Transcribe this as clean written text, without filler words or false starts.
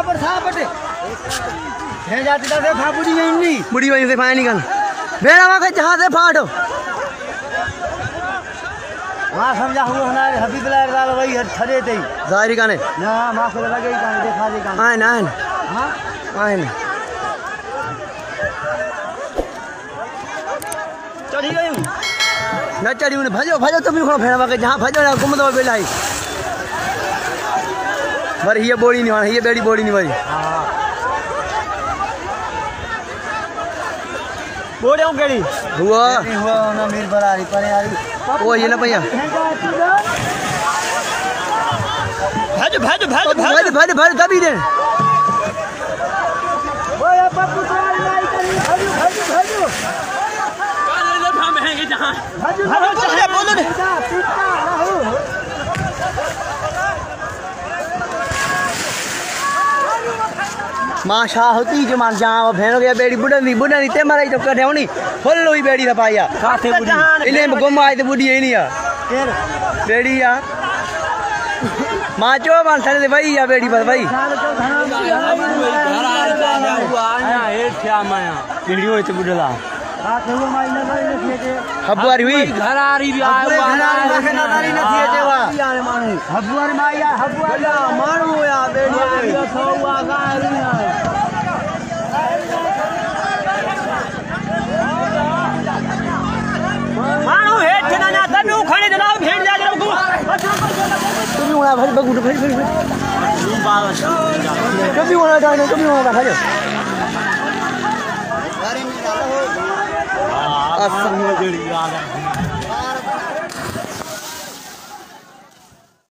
पर साहब बटे है जाती था फा बुढ़ी वहीं से फाया निकल बेड़ा वहाँ के जहाँ से फाटो वहाँ समझा हुआ हमारे हबीब लाल वही खड़े थे जाहिर काने ना माँ से लगे ही काने देखा दे काने आए ना हाँ आए ना चढ़ी गई न चढ़ी उन्हें भजो भजो तुम भी खड़ो फेरा के जहाँ भजो ना घूम दो बेला ही पर ये बोड़ी नहीं होना ये बेड़ी बोड़ी नहीं भाई बोड़े हूँ केड़ी हुआ ना मीर बरारी पर यार वो ये ना भैया भज भज भज भज भज भज दबी दे वो ये पप्पू तुम्हारी लाई करी भजो भजो भजो काले ले भाम हैंगे जहां भजो भजो बोलो दे माशा होती जो मान जहाँ भेड़ो गया बेड़ी बुढ़नी ते मारा तो कटे होनी फुल हुई बेड़ी था पाया काथे बुढ़ी इन्हें गुम आए तो बुढ़ी है नहीं यार बेड़ी यार माँ चो मान सारे भाई या बेड़ी पर भाई बेड़ियों तो बुढ़ला हबुआरी हुई घर आ रही हबुआरी माया हबुआरी मारू या बेड़ी मानो हेठ ना ना तनु खाने जनाब भेड़ जा रहा हूं तुम भी वहां भाई बगुड़ भाई कभी वहां डालने कभी वहां भाई अरे मेरा हो असर में जड़ी आ